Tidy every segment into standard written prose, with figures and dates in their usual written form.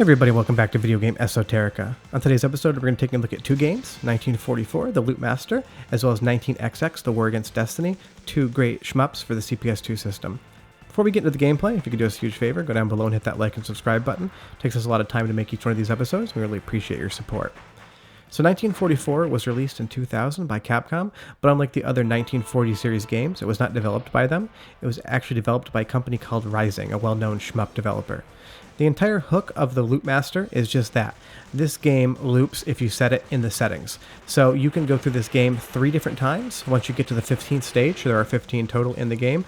Hey everybody, welcome back to Video Game Esoterica. On today's episode, we're going to take a look at two games, 1944, The Loot Master, as well as 19XX, The War Against Destiny, two great shmups for the CPS2 system. Before we get into the gameplay, if you could do us a huge favor, go down below and hit that like and subscribe button. It takes us a lot of time to make each one of these episodes. We really appreciate your support. So 1944 was released in 2000 by Capcom, but unlike the other 1940 series games, it was not developed by them. It was actually developed by a company called Rising, a well-known shmup developer. The entire hook of the Loot Master is just that. This game loops if you set it in the settings. So you can go through this game 3 different times. Once you get to the 15th stage, there are 15 total in the game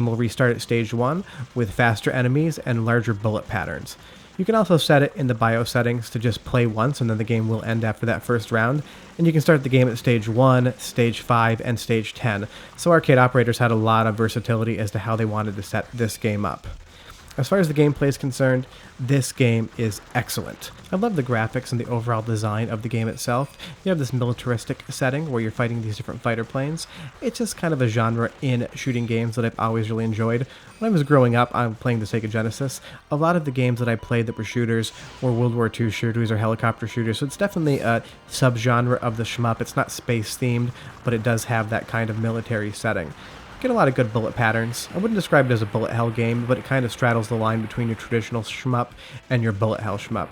will restart at stage 1 with faster enemies and larger bullet patterns. You can also set it in the BIOS settings to just play once and then the game will end after that first round. And you can start the game at stage 1, stage 5, and stage 10. So arcade operators had a lot of versatility as to how they wanted to set this game up. As far as the gameplay is concerned, this game is excellent. I love the graphics and the overall design of the game itself. You have this militaristic setting where you're fighting these different fighter planes. It's just kind of a genre in shooting games that I've always really enjoyed. When I was growing up, I'm playing the Sega Genesis. A lot of the games that I played that were shooters were World War II shooters or helicopter shooters, so it's definitely a subgenre of the shmup. It's not space themed, but it does have that kind of military setting. Get a lot of good bullet patterns. I wouldn't describe it as a bullet hell game, but it kind of straddles the line between your traditional shmup and your bullet hell shmup.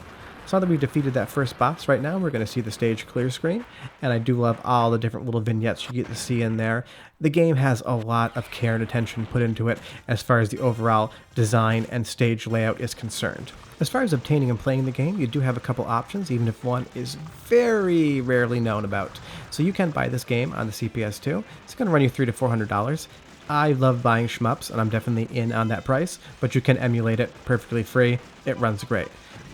So now that we've defeated that first boss, right now we're going to see the stage clear screen, and I do love all the different little vignettes you get to see in there. The game has a lot of care and attention put into it as far as the overall design and stage layout is concerned. As far as obtaining and playing the game, you do have a couple options, even if one is very rarely known about. So you can buy this game on the CPS2. It's going to run you $300 to $400. I love buying shmups, and I'm definitely in on that price, but you can emulate it perfectly free. It runs great.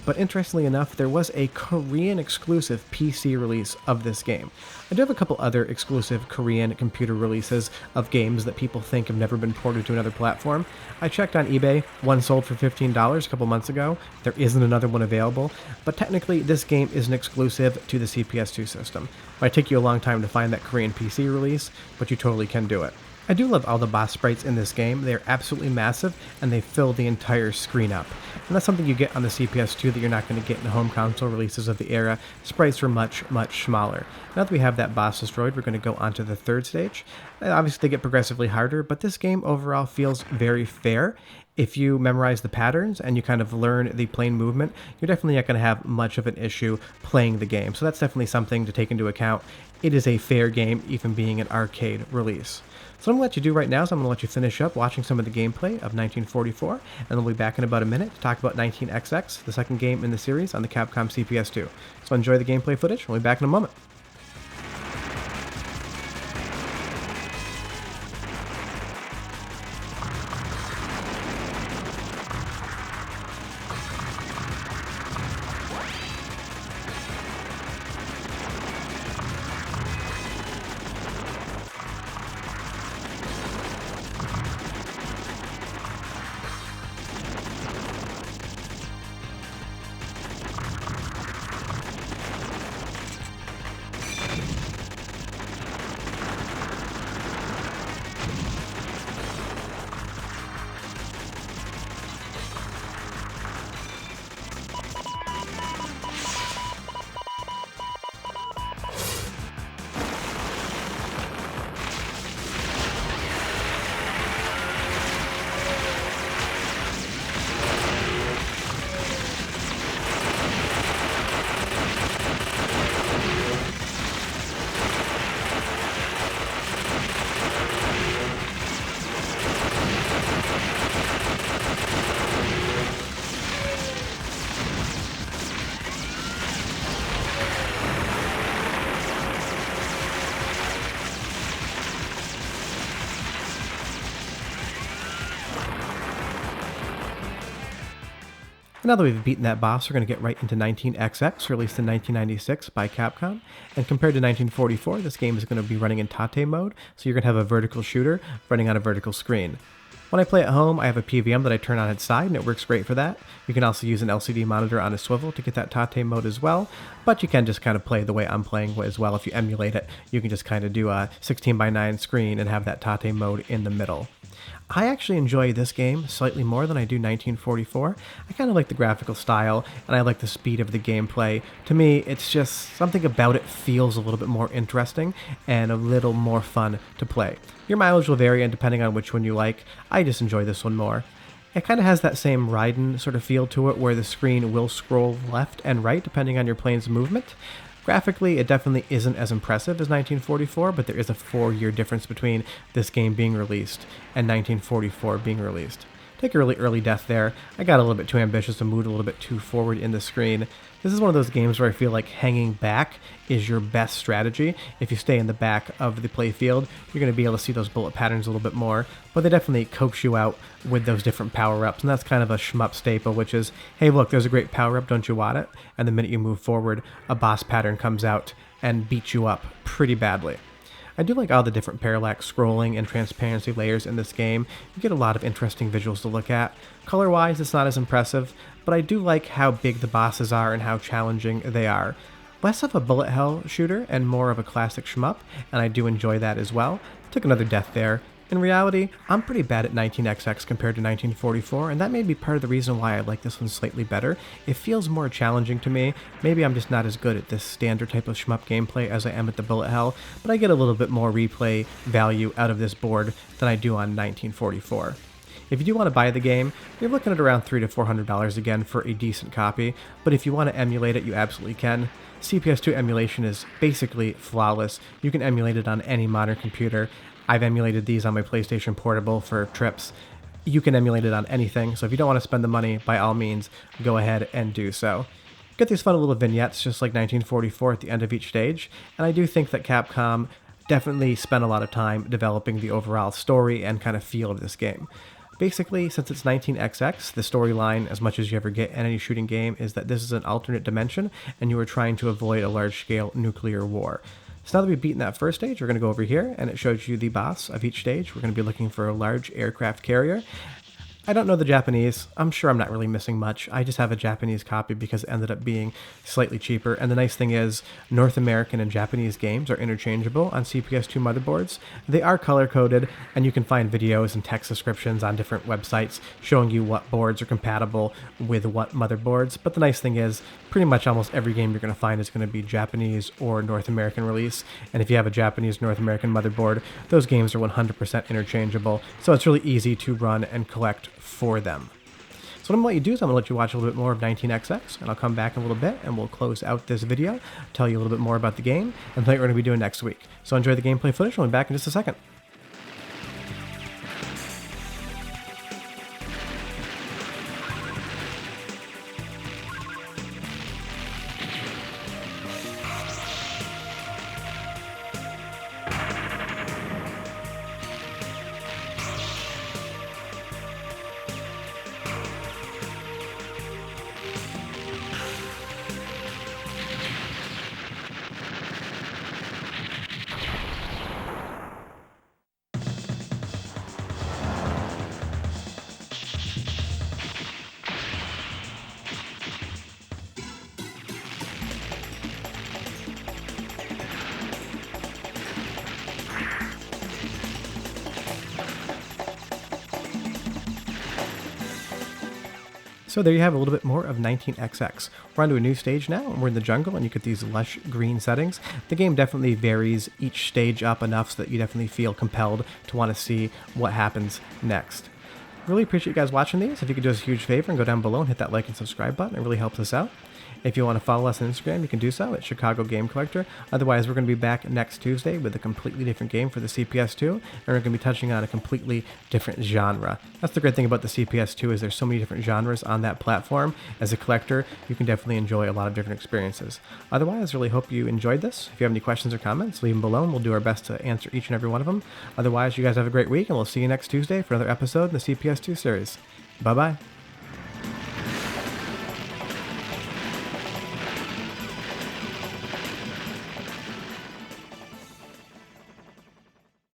But interestingly enough, there was a Korean exclusive PC release of this game. I do have a couple other exclusive Korean computer releases of games that people think have never been ported to another platform. I checked on eBay, one sold for $15 a couple months ago. There isn't another one available, but technically this game is an exclusive to the CPS2 system. It might take you a long time to find that Korean PC release, but you totally can do it. I do love all the boss sprites in this game. They're absolutely massive, and they fill the entire screen up. And that's something you get on the CPS2 that you're not going to get in the home console releases of the era. Sprites were much, much smaller. Now that we have that boss destroyed, we're going to go on to the third stage. Obviously, they get progressively harder, but this game overall feels very fair. If you memorize the patterns and you kind of learn the plane movement, you're definitely not going to have much of an issue playing the game. So that's definitely something to take into account. It is a fair game, even being an arcade release. So what I'm going to let you do right now is I'm going to let you finish up watching some of the gameplay of 1944, and then we'll be back in about a minute to talk about 19XX, the second game in the series on the Capcom CPS2. So enjoy the gameplay footage, we'll be back in a moment. Now that we've beaten that boss, we're going to get right into 19XX, released in 1996 by Capcom. And compared to 1944, this game is going to be running in Tate mode, so you're going to have a vertical shooter running on a vertical screen. When I play at home, I have a PVM that I turn on its side, and it works great for that. You can also use an LCD monitor on a swivel to get that Tate mode as well, but you can just kind of play the way I'm playing as well. If you emulate it, you can just kind of do a 16:9 screen and have that Tate mode in the middle. I actually enjoy this game slightly more than I do 1944. I kind of like the graphical style, and I like the speed of the gameplay. To me, it's just something about it feels a little bit more interesting and a little more fun to play. Your mileage will vary, and depending on which one you like, I just enjoy this one more. It kind of has that same Raiden sort of feel to it, where the screen will scroll left and right depending on your plane's movement. Graphically, it definitely isn't as impressive as 1944, but there is a 4-year difference between this game being released and 1944 being released. Take a really early death there. I got a little bit too ambitious and moved a little bit too forward in the screen. This is one of those games where I feel like hanging back is your best strategy. If you stay in the back of the playfield, you're going to be able to see those bullet patterns a little bit more, but they definitely coax you out with those different power-ups, and that's kind of a shmup staple, which is, hey look, there's a great power-up, don't you want it? And the minute you move forward, a boss pattern comes out and beats you up pretty badly. I do like all the different parallax scrolling and transparency layers in this game. You get a lot of interesting visuals to look at. Color-wise, it's not as impressive, but I do like how big the bosses are and how challenging they are. Less of a bullet hell shooter and more of a classic shmup, and I do enjoy that as well. Took another death there. In reality, I'm pretty bad at 19XX compared to 1944, and that may be part of the reason why I like this one slightly better. It feels more challenging to me. Maybe I'm just not as good at this standard type of shmup gameplay as I am at the bullet hell, but I get a little bit more replay value out of this board than I do on 1944. If you do want to buy the game, you're looking at around $300 to $400 again for a decent copy, but if you want to emulate it, you absolutely can. CPS2 emulation is basically flawless. You can emulate it on any modern computer. I've emulated these on my PlayStation Portable for trips. You can emulate it on anything, so if you don't want to spend the money, by all means, go ahead and do so. Get these fun little vignettes, just like 1944 at the end of each stage, and I do think that Capcom definitely spent a lot of time developing the overall story and kind of feel of this game. Basically, since it's 19XX, the storyline, as much as you ever get in any shooting game, is that this is an alternate dimension, and you are trying to avoid a large-scale nuclear war. So now that we've beaten that first stage, we're going to go over here, and it shows you the boss of each stage. We're going to be looking for a large aircraft carrier. I don't know the Japanese. I'm sure I'm not really missing much. I just have a Japanese copy because it ended up being slightly cheaper. And the nice thing is, North American and Japanese games are interchangeable on CPS2 motherboards. They are color-coded, and you can find videos and text descriptions on different websites showing you what boards are compatible with what motherboards. But the nice thing is, pretty much almost every game you're going to find is going to be Japanese or North American release. And if you have a Japanese North American motherboard, those games are 100% interchangeable. So it's really easy to run and collect for them. So what I'm going to let you do is I'm going to let you watch a little bit more of 19XX, and I'll come back in a little bit and we'll close out this video, tell you a little bit more about the game, and what we're going to be doing next week. So enjoy the gameplay footage. We'll be back in just a second. So there you have a little bit more of 19XX. We're on to a new stage now, and we're in the jungle, and you get these lush green settings. The game definitely varies each stage up enough so that you definitely feel compelled to want to see what happens next. Really appreciate you guys watching these. If you could do us a huge favor and go down below and hit that like and subscribe button, it really helps us out. If you want to follow us on Instagram, you can do so at Chicago Game Collector. Otherwise, we're going to be back next Tuesday with a completely different game for the CPS2, and we're going to be touching on a completely different genre. That's the great thing about the CPS2 is there's so many different genres on that platform. As a collector, you can definitely enjoy a lot of different experiences. Otherwise, really hope you enjoyed this. If you have any questions or comments, leave them below, and we'll do our best to answer each and every one of them. Otherwise, you guys have a great week, and we'll see you next Tuesday for another episode in the CPS2 series. Bye-bye.